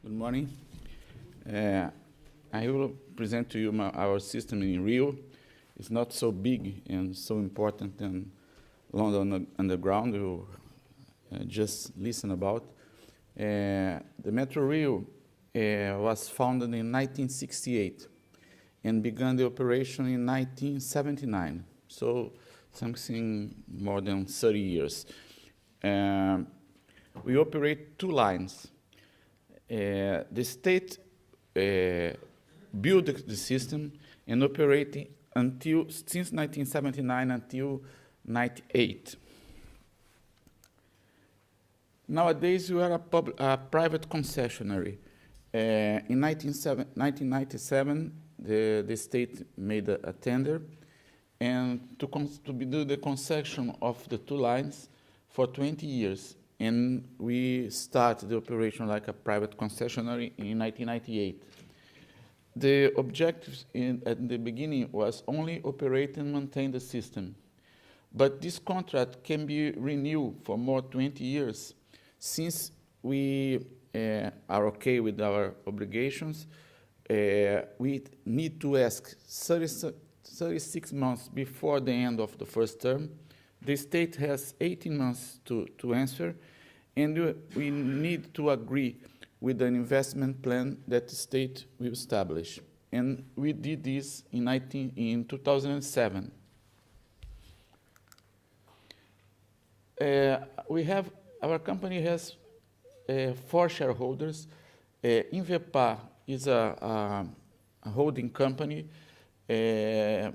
Good morning. I will present to you our system in Rio. It's not so big and so important than London Underground. You just listen about. The MetroRio was founded in 1968 and began the operation in 1979. So something more than 30 years. We operate two lines. The state built the system and operating since 1979 until 98. Nowadays, we are a private concessionary. In 1997, the state made a tender and to do the concession of the two lines for 20 years. And we started the operation like a private concessionary in 1998. The objective at the beginning was only operate and maintain the system. But this contract can be renewed for more 20 years. Since we are okay with our obligations, we need to ask 36 months before the end of the first term. The state has 18 months to answer, and we need to agree with an investment plan that the state will establish. And we did this in 2007. Our company has 4 shareholders. Invepa is a holding company to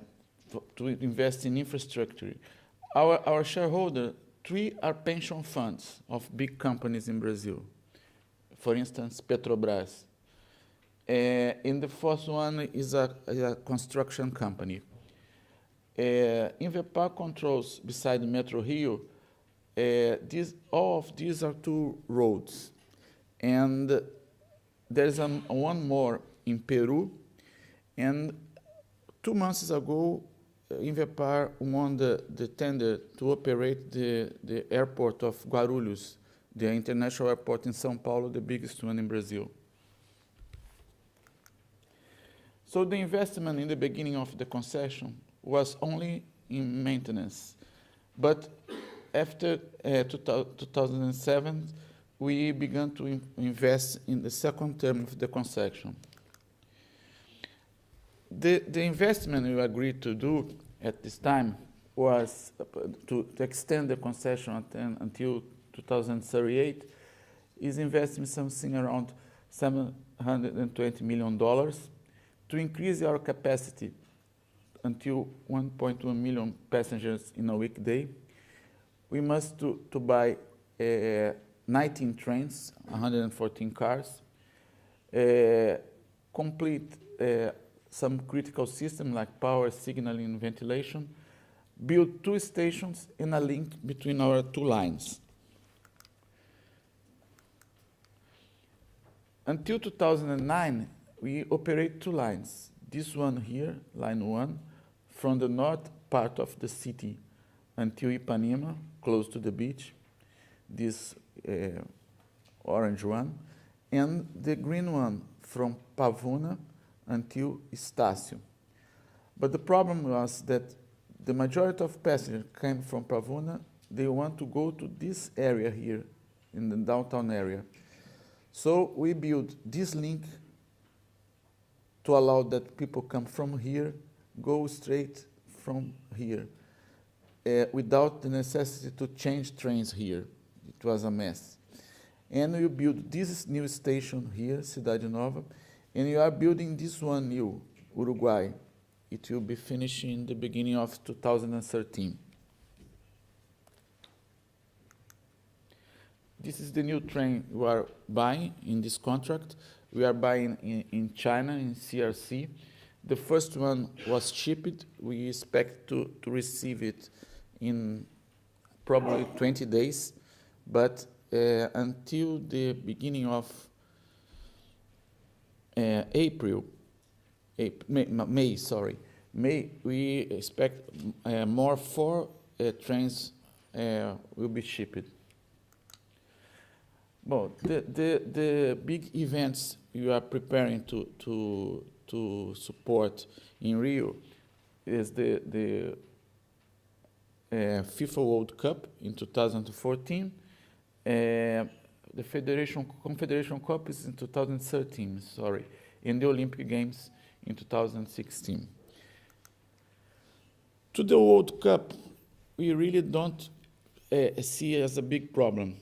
invest in infrastructure. Our shareholder, 3 are pension funds of big companies in Brazil. For instance, Petrobras. And the 4th one is a construction company. Invepa controls, beside MetroRio, all of these are 2 roads. And there's one more in Peru. And 2 months ago, Invepa won the tender to operate the airport of Guarulhos, the international airport in São Paulo, the biggest one in Brazil. So the investment in the beginning of the concession was only in maintenance. But after 2007, we began to invest in the second term of the concession. The investment we agreed to do at this time was to extend the concession until 2038, is investing something around $720 million to increase our capacity until 1.1 million passengers in a weekday. We must to buy 19 trains, 114 cars, complete some critical system like power, signaling, and ventilation, build 2 stations and a link between our 2 lines. Until 2009, we operate 2 lines. This one here, line 1, from the north part of the city until Ipanema, close to the beach, this orange one, and the green one from Pavuna until Estácio. But the problem was that the majority of passengers came from Pavuna. They want to go to this area here, in the downtown area. So we built this link to allow that people come from here, go straight from here, without the necessity to change trains here. It was a mess. And we built this new station here, Cidade Nova, and we are building this one new, Uruguay. It will be finished in the beginning of 2013. This is the new train we are buying in this contract. We are buying in China, in CRC. The first one was shipped. We expect to receive it in probably 20 days. But until the beginning of May, we expect more 4 trains will be shipped. Well, the big events you are preparing to support in Rio is the FIFA World Cup in 2014. The Confederation Cup is in 2013, sorry, and the Olympic Games in 2016. To the World Cup, we really don't see as a big problem.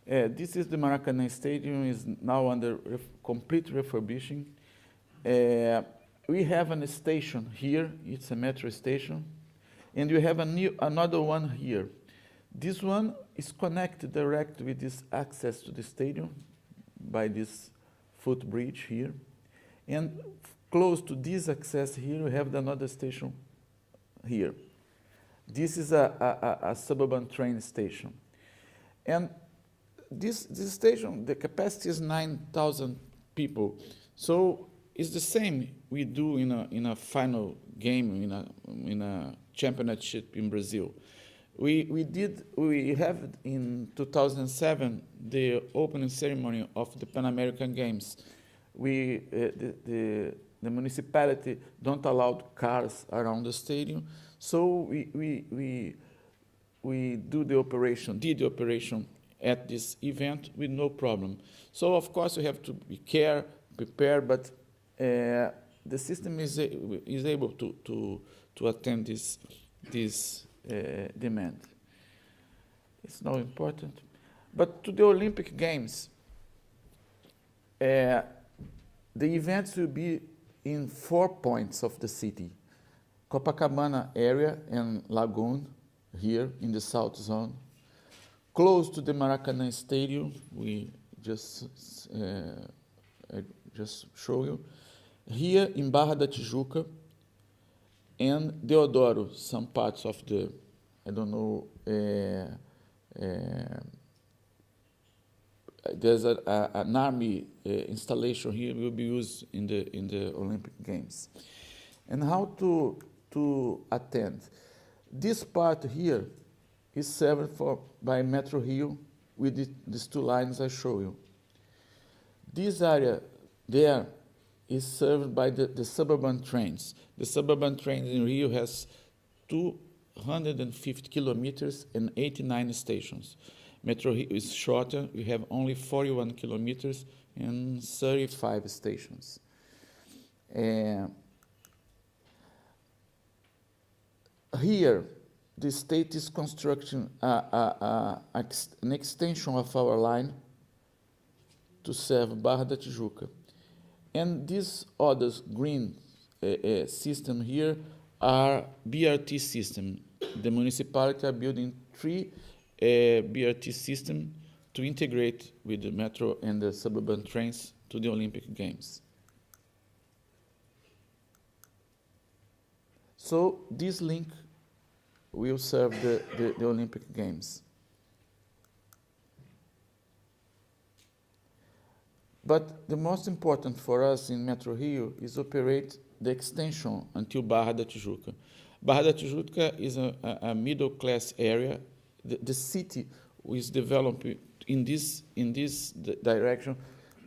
This is the Maracanã Stadium, is now under complete refurbishing. We have a station here, it's a metro station, and we have another one here. This one is connected direct with this access to the stadium by this footbridge here. And close to this access here, we have another station here. This is a suburban train station. And this station, the capacity is 9,000 people. So it's the same we do in a final game, in a championship in Brazil. We have in 2007 the opening ceremony of the Pan American Games. The municipality don't allow cars around the stadium, so we did the operation at this event with no problem. So of course we have to be prepared, but the system is able to attend this demand. It's not important. But to the Olympic Games, the events will be in 4 points of the city. Copacabana area and Lagoon, here in the south zone. Close to the Maracanã Stadium, we just show you. Here in Barra da Tijuca, and Deodoro, some parts of the, I don't know, there's an army installation here will be used in the Olympic Games. And how to attend? This part here is served by MetroRio with these two lines I show you. This area there is served by the suburban trains. The suburban train in Rio has 250 kilometers and 89 stations. MetroRio is shorter. We have only 41 kilometers and 35 stations. Here, the state is constructing an extension of our line to serve Barra da Tijuca. And these other green system here are BRT system. The municipality are building 3 BRT system to integrate with the metro and the suburban trains to the Olympic Games. So this link will serve the Olympic Games. But the most important for us in MetroRio is operate the extension until Barra da Tijuca. Barra da Tijuca is a middle-class area. The city is developing in this direction.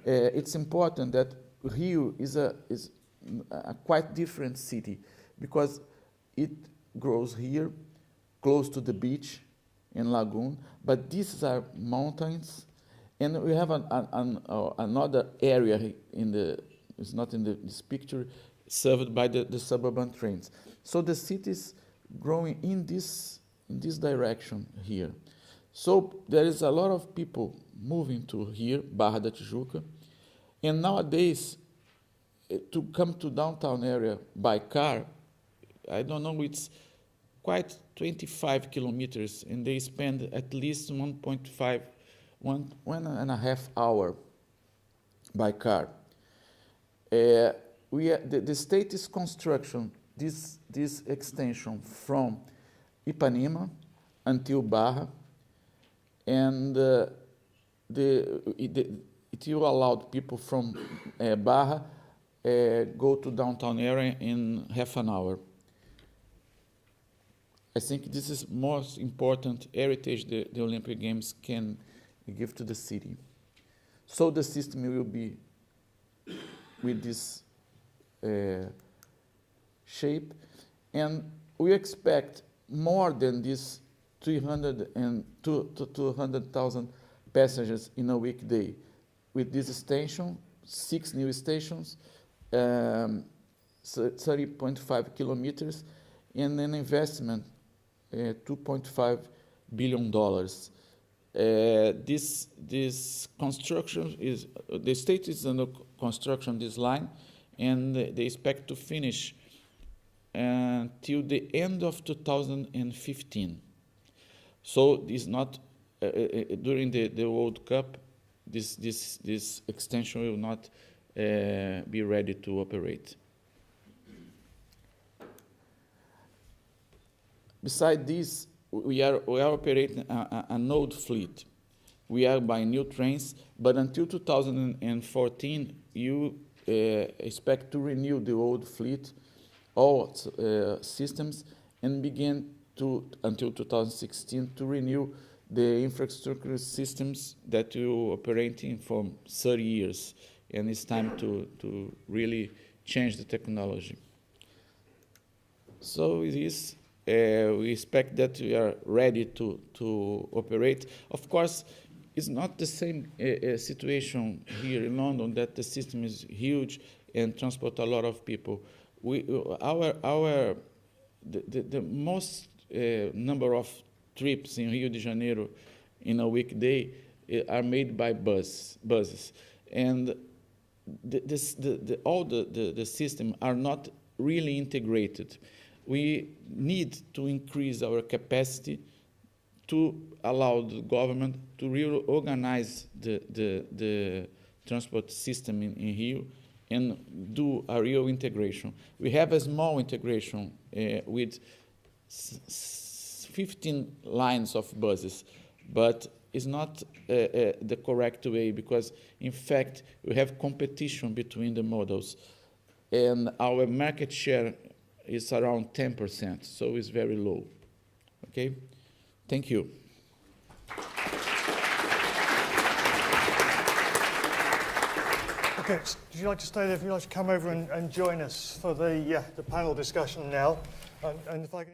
It's important that Rio is a quite different city because it grows here, close to the beach and lagoon, but these are mountains. And we have another area it's not in this picture, served by the suburban trains. So the city is growing in this direction here. So there is a lot of people moving to here, Barra da Tijuca. And nowadays, to come to downtown area by car, I don't know, it's quite 25 kilometers, and they spend at least 1.5 hours by car. The state is construction this extension from Ipanema until Barra, and it will allow people from Barra go to downtown area in half an hour. I think this is most important heritage the Olympic Games can give to the city. So the system will be with this shape, and we expect more than this 200,000 passengers in a weekday. With this extension, 6 new stations, 30.5 kilometers, and an investment, $2.5 billion. This construction is, the state is under construction this line, and they expect to finish till the end of 2015. So this not during the World Cup. This extension will not be ready to operate. Besides this, we are operating an old fleet. We are buying new trains, but until 2014, you expect to renew the old fleet, all systems, and begin until 2016 to renew the infrastructure systems that you operating for 30 years, and it's time to really change the technology. So it is. We expect that we are ready to operate. Of course, it's not the same situation here in London, that the system is huge and transport a lot of people. The most number of trips in Rio de Janeiro in a weekday are made by buses, and all the system are not really integrated. We need to increase our capacity to allow the government to reorganize the transport system in Rio and do a real integration. We have a small integration with 15 lines of buses, but it's not the correct way, because in fact we have competition between the models, and our market share is around 10%, so it's very low. Okay, thank you. Okay, would you like to stay there? If you'd like to come over and join us for the panel discussion now, and if I can